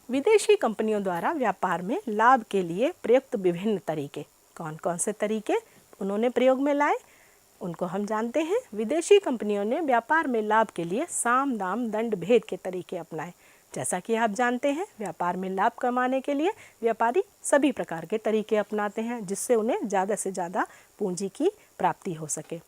विदेशी कंपनियों द्वारा व्यापार में लाभ के लिए प्रयुक्त विभिन्न तरीके, कौन कौन से तरीके उन्होंने प्रयोग में लाए उनको हम जानते हैं। विदेशी कंपनियों ने व्यापार में लाभ के लिए साम दाम दंड भेद के तरीके अपनाए। जैसा कि आप जानते हैं, व्यापार में लाभ कमाने के लिए व्यापारी सभी प्रकार के तरीके अपनाते हैं जिससे उन्हें ज़्यादा से ज़्यादा पूंजी की प्राप्ति हो सके।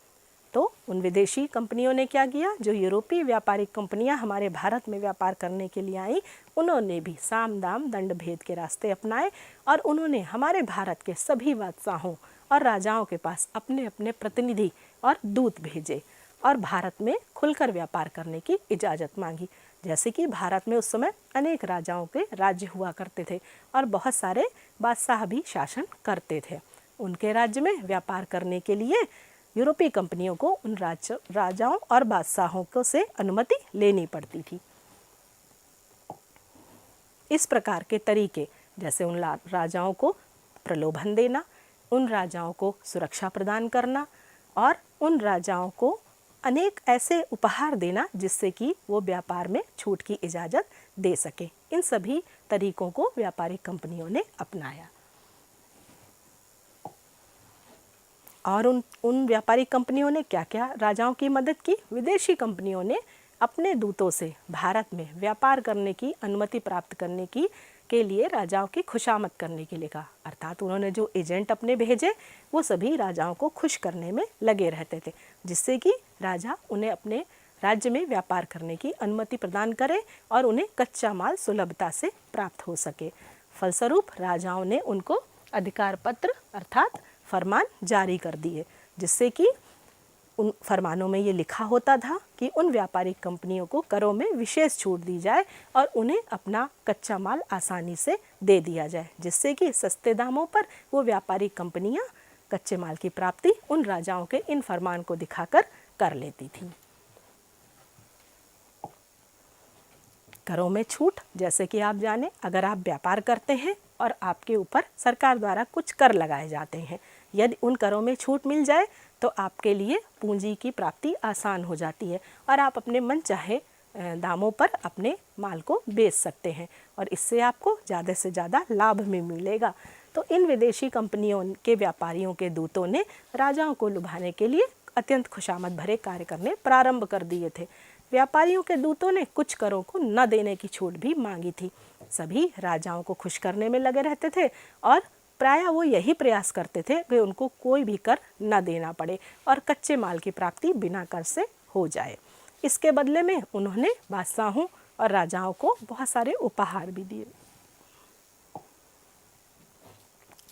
तो उन विदेशी कंपनियों ने क्या किया, जो यूरोपीय व्यापारिक कंपनियां हमारे भारत में व्यापार करने के लिए आई, उन्होंने भी साम दाम दंड भेद के रास्ते अपनाए और उन्होंने हमारे भारत के सभी बादशाहों और राजाओं के पास अपने अपने प्रतिनिधि और दूत भेजे और भारत में खुलकर व्यापार करने की इजाज़त मांगी। जैसे कि भारत में उस समय अनेक राजाओं के राज्य हुआ करते थे और बहुत सारे बादशाह भी शासन करते थे। उनके राज्य में व्यापार करने के लिए यूरोपीय कंपनियों को उन राजाओं और बादशाहों को से अनुमति लेनी पड़ती थी। इस प्रकार के तरीके, जैसे उन राजाओं को प्रलोभन देना, उन राजाओं को सुरक्षा प्रदान करना और उन राजाओं को अनेक ऐसे उपहार देना जिससे कि वो व्यापार में छूट की इजाज़त दे सके, इन सभी तरीकों को व्यापारिक कंपनियों ने अपनाया। और उन व्यापारिक कंपनियों ने क्या क्या राजाओं की मदद की। विदेशी कंपनियों ने अपने दूतों से भारत में व्यापार करने की अनुमति प्राप्त करने की के लिए राजाओं की खुशामद करने के लिए कहा। अर्थात उन्होंने जो एजेंट अपने भेजे वो सभी राजाओं को खुश करने में लगे रहते थे जिससे कि राजा उन्हें अपने राज्य में व्यापार करने की अनुमति प्रदान करे और उन्हें कच्चा माल सुलभता से प्राप्त हो सके। फलस्वरूप राजाओं ने उनको अधिकार पत्र अर्थात फरमान जारी कर दिए जिससे कि उन फरमानों में ये लिखा होता था कि उन व्यापारिक कंपनियों को करों में विशेष छूट दी जाए और उन्हें अपना कच्चा माल आसानी से दे दिया जाए जिससे कि सस्ते दामों पर वो व्यापारिक कंपनियां कच्चे माल की प्राप्ति उन राजाओं के इन फरमान को दिखाकर कर लेती थी। करों में छूट, जैसे कि आप जाने, अगर आप व्यापार करते हैं और आपके ऊपर सरकार द्वारा कुछ कर लगाए जाते हैं, यदि उन करों में छूट मिल जाए तो आपके लिए पूंजी की प्राप्ति आसान हो जाती है और आप अपने मन चाहे दामों पर अपने माल को बेच सकते हैं और इससे आपको ज़्यादा से ज़्यादा लाभ में मिलेगा। तो इन विदेशी कंपनियों के व्यापारियों के दूतों ने राजाओं को लुभाने के लिए अत्यंत खुशामद भरे कार्य करने प्रारंभ कर दिए थे। व्यापारियों के दूतों ने कुछ करों को न देने की छूट भी मांगी थी। सभी राजाओं को खुश करने में लगे रहते थे और प्रायः वो यही प्रयास करते थे कि उनको कोई भी कर न देना पड़े और कच्चे माल की प्राप्ति बिना कर से हो जाए। इसके बदले में उन्होंने बादशाहों और राजाओं को बहुत सारे उपहार भी दिए।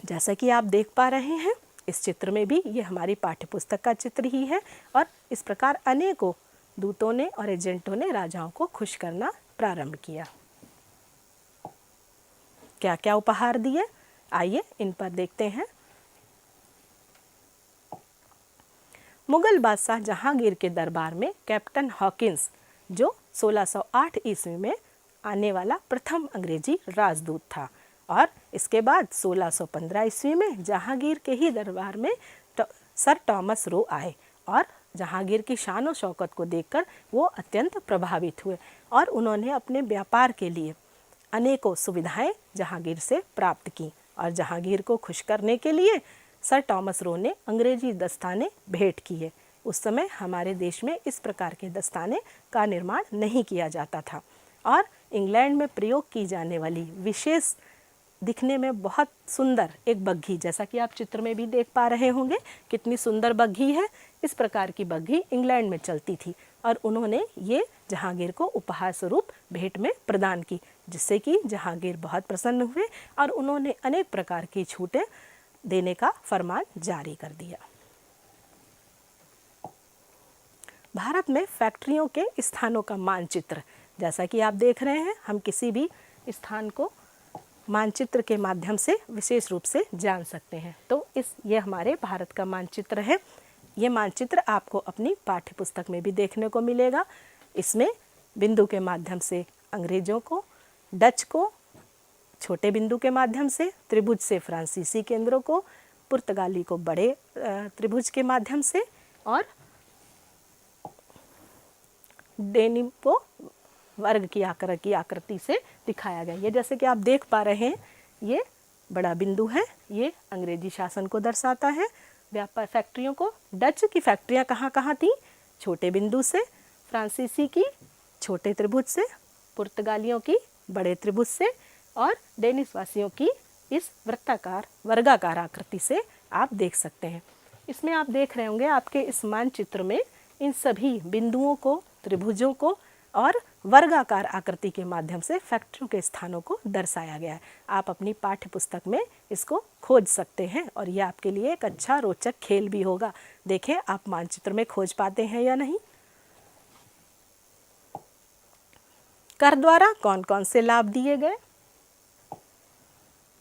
जैसा कि आप देख पा रहे हैं इस चित्र में भी, ये हमारी पाठ्यपुस्तक का चित्र ही है और इस प्रकार अनेकों दूतों ने और एजेंटों ने राजाओं को खुश करना प्रारंभ किया। क्या क्या उपहार दिए, आइए इन पर देखते हैं। मुगल बादशाह जहांगीर के दरबार में कैप्टन हॉकिंस, जो 1608 ईस्वी में आने वाला प्रथम अंग्रेजी राजदूत था, और इसके बाद 1615 ईस्वी में जहांगीर के ही दरबार में सर टॉमस रो आए और जहांगीर की शान और शौकत को देखकर वो अत्यंत प्रभावित हुए और उन्होंने अपने व्यापार के लिए अनेकों सुविधाएं जहांगीर से प्राप्त की और जहांगीर को खुश करने के लिए सर टॉमस रो ने अंग्रेजी दस्ताने भेंट किए। उस समय हमारे देश में इस प्रकार के दस्ताने का निर्माण नहीं किया जाता था और इंग्लैंड में प्रयोग की जाने वाली विशेष दिखने में बहुत सुंदर एक बग्घी, जैसा कि आप चित्र में भी देख पा रहे होंगे कितनी सुंदर बग्घी है, इस प्रकार की बग्घी इंग्लैंड में चलती थी और उन्होंने ये जहांगीर को उपहार स्वरूप भेंट में प्रदान की जिससे कि जहांगीर बहुत प्रसन्न हुए और उन्होंने अनेक प्रकार की छूटें देने का फरमान जारी कर दिया। भारत में फैक्ट्रियों के स्थानों का मानचित्र, जैसा कि आप देख रहे हैं, हम किसी भी स्थान को मानचित्र के माध्यम से विशेष रूप से जान सकते हैं। तो ये हमारे भारत का मानचित्र है। ये मानचित्र आपको अपनी पाठ्यपुस्तक में भी देखने को मिलेगा। इसमें बिंदु के माध्यम से अंग्रेजों को, डच को छोटे बिंदु के माध्यम से, त्रिभुज से फ्रांसीसी केंद्रों को, पुर्तगाली को बड़े त्रिभुज के माध्यम से और डेनिम को वर्ग की आकृति से दिखाया गया। ये जैसे कि आप देख पा रहे हैं, ये बड़ा बिंदु है, ये अंग्रेजी शासन को दर्शाता है। व्यापार फैक्ट्रियों को, डच की फैक्ट्रियाँ कहाँ कहाँ थी? छोटे बिंदु से, फ्रांसीसी की छोटे त्रिभुज से, पुर्तगालियों की बड़े त्रिभुज से और डेनिश वासियों की इस वृत्ताकार वर्गाकार आकृति से आप देख सकते हैं। इसमें आप देख रहे होंगे आपके इस मानचित्र में इन सभी बिंदुओं को, त्रिभुजों को और वर्गाकार आकृति के माध्यम से फैक्ट्रियों के स्थानों को दर्शाया गया है। आप अपनी पाठ्य पुस्तक में इसको खोज सकते हैं और यह आपके लिए एक अच्छा रोचक खेल भी होगा। देखें आप मानचित्र में खोज पाते हैं या नहीं। कर द्वारा कौन कौन से लाभ दिए गए?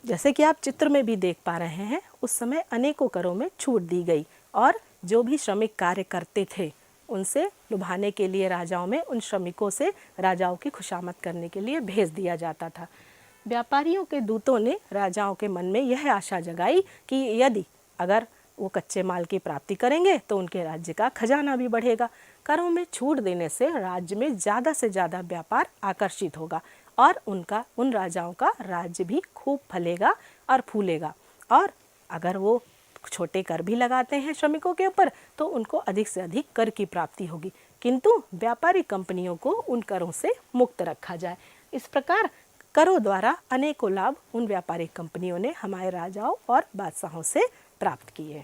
जैसे कि आप चित्र में भी देख पा रहे हैं, उस समय अनेकों करों में छूट दी गई और जो भी श्रमिक कार्य करते थे उनसे लुभाने के लिए राजाओं में उन श्रमिकों से राजाओं की खुशामद करने के लिए भेज दिया जाता था। व्यापारियों के दूतों ने राजाओं के मन में यह आशा जगाई कि यदि अगर वो कच्चे माल की प्राप्ति करेंगे तो उनके राज्य का खजाना भी बढ़ेगा। करों में छूट देने से राज्य में ज़्यादा से ज़्यादा व्यापार आकर्षित होगा और उन राजाओं का राज्य भी खूब फलेगा और फूलेगा। और अगर वो छोटे कर भी लगाते हैं श्रमिकों के ऊपर तो उनको अधिक से अधिक कर की प्राप्ति होगी, किंतु व्यापारी कंपनियों को उन करों से मुक्त रखा जाए। इस प्रकार करों द्वारा अनेकों लाभ उन व्यापारिक कंपनियों ने हमारे राजाओं और बादशाहों से प्राप्त किए।